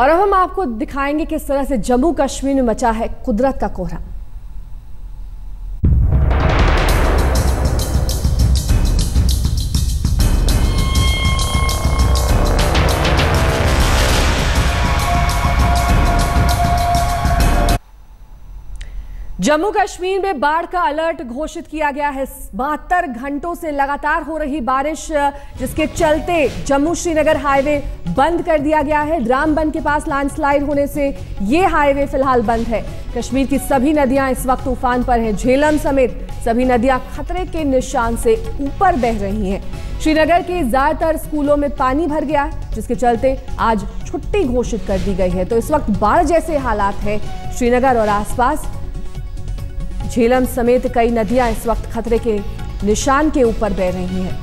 और अब हम आपको दिखाएंगे किस तरह से जम्मू कश्मीर में मचा है कुदरत का कोहरा। जम्मू कश्मीर में बाढ़ का अलर्ट घोषित किया गया है। 72 घंटों से लगातार हो रही बारिश, जिसके चलते जम्मू श्रीनगर हाईवे बंद कर दिया गया है। रामबन के पास लैंडस्लाइड होने से ये हाईवे फिलहाल बंद है। कश्मीर की सभी नदियां इस वक्त उफान पर हैं। झेलम समेत सभी नदियां खतरे के निशान से ऊपर बह रही हैं। श्रीनगर के ज्यादातर स्कूलों में पानी भर गया है, जिसके चलते आज छुट्टी घोषित कर दी गई है। तो इस वक्त बाढ़ जैसे हालात है श्रीनगर और आसपास। झेलम समेत कई नदियां इस वक्त खतरे के निशान के ऊपर बह रही हैं।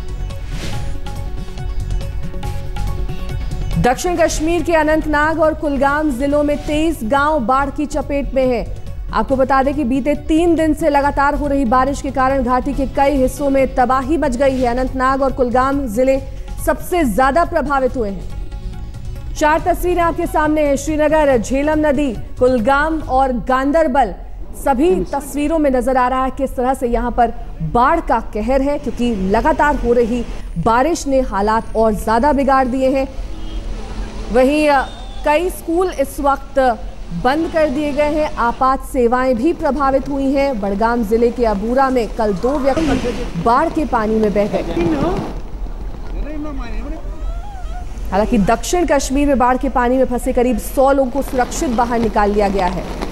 दक्षिण कश्मीर के अनंतनाग और कुलगाम जिलों में 23 गांव बाढ़ की चपेट में हैं। आपको बता दें कि बीते 3 दिन से लगातार हो रही बारिश के कारण घाटी के कई हिस्सों में तबाही मच गई है। अनंतनाग और कुलगाम जिले सबसे ज्यादा प्रभावित हुए हैं। 4 तस्वीरें आपके सामने हैं। श्रीनगर, झेलम नदी, कुलगाम और गांदरबल, सभी तस्वीरों में नजर आ रहा है किस तरह से यहां पर बाढ़ का कहर है, क्योंकि लगातार हो रही बारिश ने हालात और ज्यादा बिगाड़ दिए हैं। वहीं कई स्कूल इस वक्त बंद कर दिए गए हैं। आपात सेवाएं भी प्रभावित हुई हैं। बड़गाम जिले के अबूरा में कल 2 व्यक्ति बाढ़ के पानी में बह गए। हालांकि दक्षिण कश्मीर में बाढ़ के पानी में फंसे करीब 100 लोगों को सुरक्षित बाहर निकाल लिया गया है।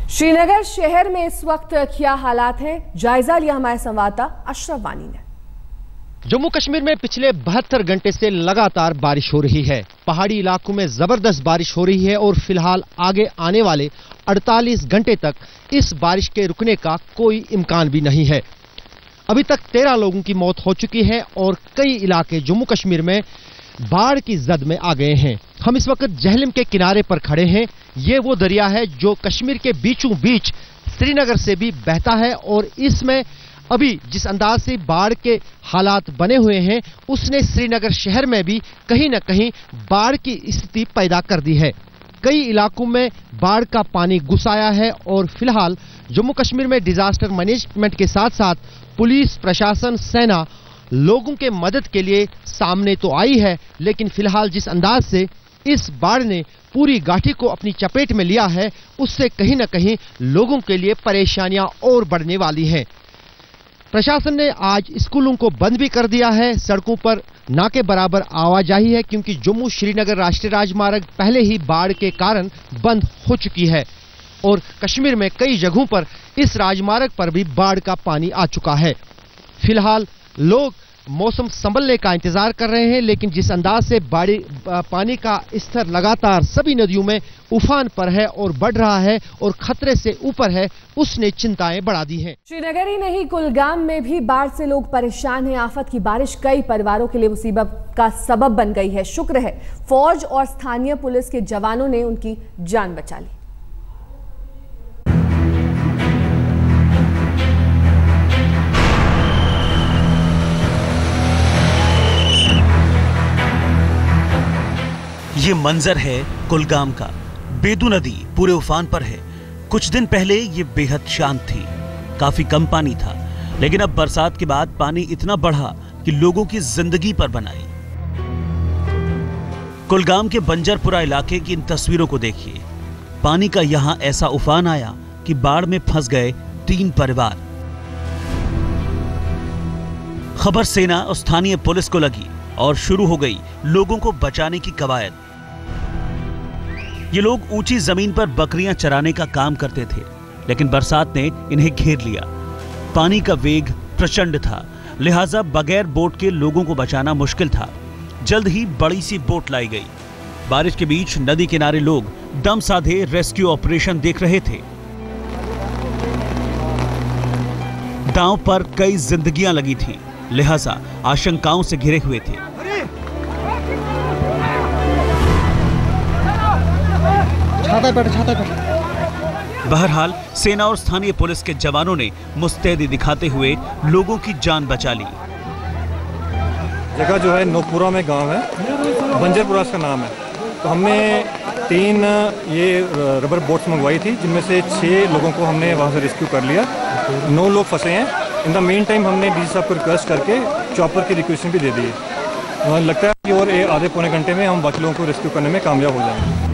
श्रीनगर शहर में इस वक्त क्या हालात हैं, जायजा लिया हमारे संवाददाता अशरफ वानी ने। जम्मू कश्मीर में पिछले 72 घंटे से लगातार बारिश हो रही है। पहाड़ी इलाकों में जबरदस्त बारिश हो रही है और फिलहाल आगे आने वाले 48 घंटे तक इस बारिश के रुकने का कोई इम्कान भी नहीं है। अभी तक 13 लोगों की मौत हो चुकी है और कई इलाके जम्मू कश्मीर में बाढ़ की जद में आ गए हैं। हम इस वक्त झेलम के किनारे पर खड़े हैं। ये वो दरिया है जो कश्मीर के बीचों बीच श्रीनगर से भी बहता है और इसमें अभी जिस अंदाज से बाढ़ के हालात बने हुए हैं, उसने श्रीनगर शहर में भी कहीं न कहीं बाढ़ की स्थिति पैदा कर दी है। कई इलाकों में बाढ़ का पानी घुस आया है और फिलहाल जम्मू कश्मीर में डिजास्टर मैनेजमेंट के साथ साथ पुलिस प्रशासन, सेना लोगों के मदद के लिए सामने तो आई है, लेकिन फिलहाल जिस अंदाज से इस बाढ़ ने पूरी घाटी को अपनी चपेट में लिया है, उससे कहीं न कहीं लोगों के लिए परेशानियां और बढ़ने वाली हैं। प्रशासन ने आज स्कूलों को बंद भी कर दिया है। सड़कों पर ना के बराबर आवाजाही है, क्योंकि जम्मू श्रीनगर राष्ट्रीय राजमार्ग पहले ही बाढ़ के कारण बंद हो चुकी है और कश्मीर में कई जगहों पर इस राजमार्ग पर भी बाढ़ का पानी आ चुका है। फिलहाल लोग मौसम संभलने का इंतजार कर रहे हैं, लेकिन जिस अंदाज से पानी का स्तर लगातार सभी नदियों में उफान पर है और बढ़ रहा है और खतरे से ऊपर है, उसने चिंताएं बढ़ा दी हैं। श्रीनगर ही नहीं, कुलगाम में भी बाढ़ से लोग परेशान हैं। आफत की बारिश कई परिवारों के लिए मुसीबत का सबब बन गई है। शुक्र है फौज और स्थानीय पुलिस के जवानों ने उनकी जान बचा ली। ये मंजर है कुलगाम का। बेदू नदी पूरे उफान पर है। कुछ दिन पहले ये बेहद शांत थी, काफी कम पानी था, लेकिन अब बरसात के बाद पानी इतना बढ़ा कि लोगों की जिंदगी पर बनाई। कुलगाम के बंजरपुरा इलाके की इन तस्वीरों को देखिए। पानी का यहां ऐसा उफान आया कि बाढ़ में फंस गए 3 परिवार। खबर सेना और स्थानीय पुलिस को लगी और शुरू हो गई लोगों को बचाने की कवायद। ये लोग ऊंची जमीन पर बकरियां चराने का काम करते थे, लेकिन बरसात ने इन्हें घेर लिया। पानी का वेग प्रचंड था, लिहाजा बगैर बोट के लोगों को बचाना मुश्किल था। जल्द ही बड़ी सी बोट लाई गई। बारिश के बीच नदी किनारे लोग दम साधे रेस्क्यू ऑपरेशन देख रहे थे। दांव पर कई जिंदगियां लगी थी, लिहाजा आशंकाओं से घिरे हुए थे। छाता पर बहरहाल सेना और स्थानीय पुलिस के जवानों ने मुस्तैदी दिखाते हुए लोगों की जान बचा ली। जगह जो है नोकपुरा में गांव है, बंजरपुरा इसका नाम है। तो हमने 3 ये रबर बोट्स मंगवाई थी, जिनमें से 6 लोगों को हमने वहाँ से रेस्क्यू कर लिया। 9 लोग फंसे हैं। इन द मेन टाइम हमने डीसी साहब को रिक्वेस्ट करके चॉपर की रिक्वेस्ट भी दे दी है। मुझे लगता है कि और आधे पौने घंटे में हम बाकी लोगों को रेस्क्यू करने में कामयाब हो जाएंगे।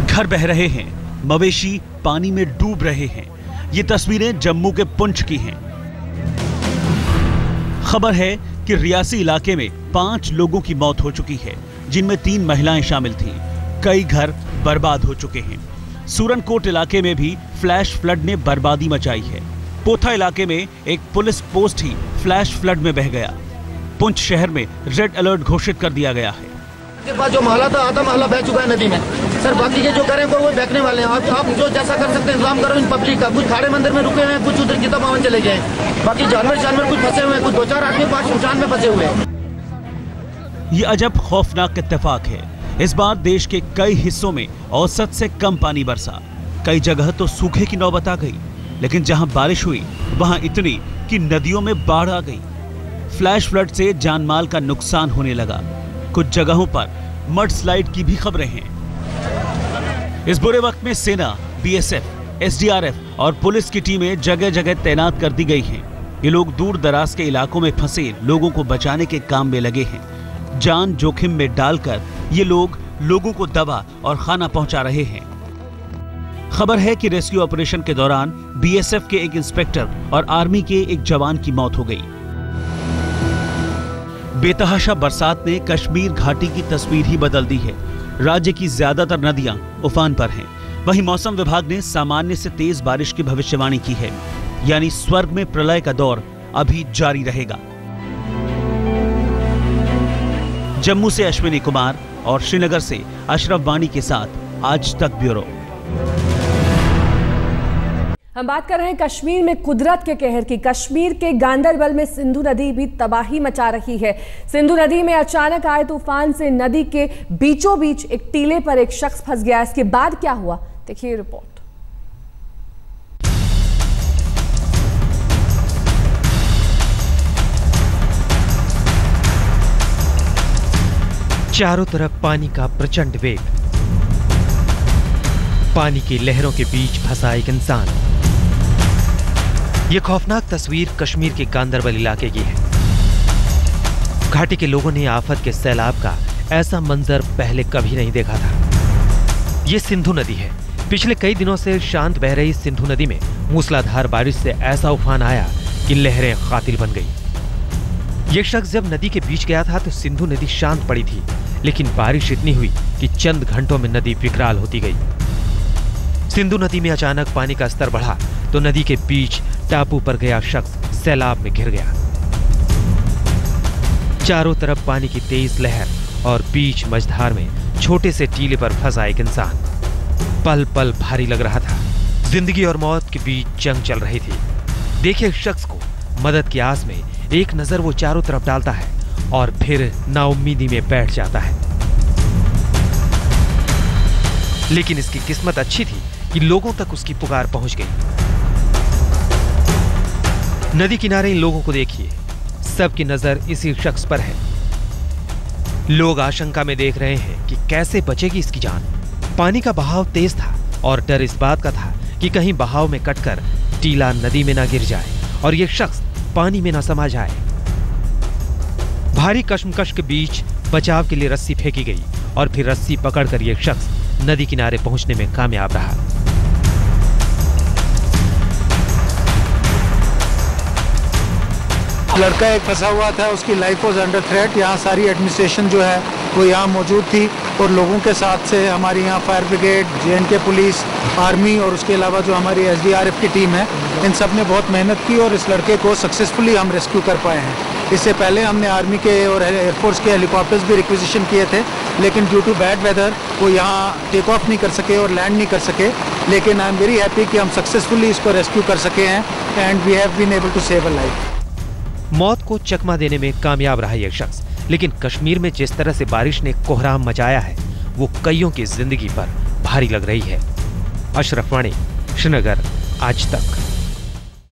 घर बह रहे हैं, मवेशी पानी में डूब रहे हैं। ये तस्वीरें जम्मू के पुंछ की हैं। खबर है कि रियासी इलाके में 5 लोगों की मौत हो चुकी है, जिनमें 3 महिलाएं शामिल थीं। कई घर बर्बाद हो चुके हैं। सूरनकोट इलाके में भी फ्लैश फ्लड ने बर्बादी मचाई है। पोथा इलाके में एक पुलिस पोस्ट ही फ्लैश फ्लड में बह गया। पुंछ शहर में रेड अलर्ट घोषित कर दिया गया है। के पास जो महला था, आधा महला बह चुका है नदी में। सर बाकी के जो करें वो बहने वाले हैं। आप जो जैसा कर सकते हैं इंतजाम करो इन पब्लिक का। कुछ खाड़े मंदिर में रुके हैं, कुछ उधर गीता भवन चले गए। बाकी जानवर कुछ फंसे हुए हैं, कुछ 2-4 आदमी 5 शमशान में फंसे हुए हैं। ये अजब खौफनाक इत्तेफाक है। इस बार देश के कई हिस्सों में औसत से कम पानी बरसा। कई जगह तो सूखे की नौबत आ गई, लेकिन जहां बारिश हुई वहां इतनी कि नदियों में बाढ़ आ गई। फ्लैश फ्लड से जानमाल का नुकसान होने लगा। कुछ जगहों पर मड स्लाइड की भी खबरें हैं। इस बुरे वक्त में सेना, बीएसएफ, एसडीआरएफ और पुलिस की टीमें जगह जगह तैनात कर दी गई हैं। ये लोग दूर दराज के इलाकों में फंसे लोगों को बचाने के काम में लगे हैं। जान जोखिम में डालकर ये लोग लोगों को दवा और खाना पहुंचा रहे हैं। खबर है कि रेस्क्यू ऑपरेशन के दौरान बीएसएफ के एक इंस्पेक्टर और आर्मी के एक जवान की मौत हो गई। बेतहाशा बरसात ने कश्मीर घाटी की तस्वीर ही बदल दी है। राज्य की ज्यादातर नदियां उफान पर हैं। वहीं मौसम विभाग ने सामान्य से तेज बारिश की भविष्यवाणी की है, यानी स्वर्ग में प्रलय का दौर अभी जारी रहेगा। जम्मू से अश्विनी कुमार और श्रीनगर से अशरफ वानी के साथ आज तक ब्यूरो। हम बात कर रहे हैं कश्मीर में कुदरत के कहर की। कश्मीर के गांदरबल में सिंधु नदी भी तबाही मचा रही है। सिंधु नदी में अचानक आए तूफान से नदी के बीचों बीच एक टीले पर एक शख्स फंस गया। इसके बाद क्या हुआ, देखिए रिपोर्ट। चारों तरफ पानी का प्रचंड वेग, पानी की लहरों के बीच फंसा एक इंसान। ये खौफनाक तस्वीर कश्मीर के गांदरबल इलाके की है। घाटी के लोगों ने आफत के सैलाब का ऐसा मंजर पहले कभी नहीं देखा था। ये सिंधु नदी है। पिछले कई दिनों से शांत बह रही सिंधु नदी में मूसलाधार बारिश से ऐसा उफान आया कि लहरें कातिल बन गई। ये शख्स जब नदी के बीच गया था तो सिंधु नदी शांत पड़ी थी, लेकिन बारिश इतनी हुई कि चंद घंटों में नदी विकराल होती गई। सिंधु नदी में अचानक पानी का स्तर बढ़ा तो नदी के बीच टापू पर गया शख्स सैलाब में घिर गया। चारों तरफ पानी की तेज लहर और बीच मझधार में छोटे से टीले पर फंसा एक इंसान। पल पल भारी लग रहा था। जिंदगी और मौत के बीच जंग चल रही थी। देखिए शख्स को मदद की आस में एक नजर वो चारों तरफ डालता है और फिर नाउम्मीदी में बैठ जाता है। लेकिन इसकी किस्मत अच्छी थी कि लोगों तक उसकी पुकार पहुंच गई। नदी किनारे इन लोगों को देखिए, सबकी नजर इसी शख्स पर है। लोग आशंका में देख रहे हैं कि कैसे बचेगी इसकी जान। पानी का बहाव तेज था और डर इस बात का था कि कहीं बहाव में कटकर टीला नदी में ना गिर जाए और यह शख्स पानी में ना समा जाए। भारी कश्मकश के बीच बचाव के लिए रस्सी फेंकी गई और फिर रस्सी पकड़कर यह शख्स नदी किनारे पहुंचने में कामयाब रहा। लड़का एक फंसा हुआ था, उसकी लाइफ वॉज अंडर थ्रेट। यहाँ सारी एडमिनिस्ट्रेशन जो है वो यहाँ मौजूद थी और लोगों के साथ से हमारी यहाँ फायर ब्रिगेड, जे&के पुलिस, आर्मी और उसके अलावा जो हमारी एसडीआरएफ की टीम है, इन सब ने बहुत मेहनत की और इस लड़के को सक्सेसफुली हम रेस्क्यू कर पाए हैं। इससे पहले हमने आर्मी के और एयरफोर्स के हेलीकॉप्टर्स भी रिक्विजिशन किए थे, लेकिन ड्यू टू बैड वेदर वो यहाँ टेक ऑफ नहीं कर सके और लैंड नहीं कर सके। लेकिन आई एम वेरी हैप्पी कि हम सक्सेसफुली इसको रेस्क्यू कर सके हैं and we have been able to save a life. मौत को चकमा देने में कामयाब रहा यह शख्स। लेकिन कश्मीर में जिस तरह से बारिश ने कोहराम मचाया है वो कईयों की जिंदगी पर भारी लग रही है। अशरफ वाणी, श्रीनगर, आज तक।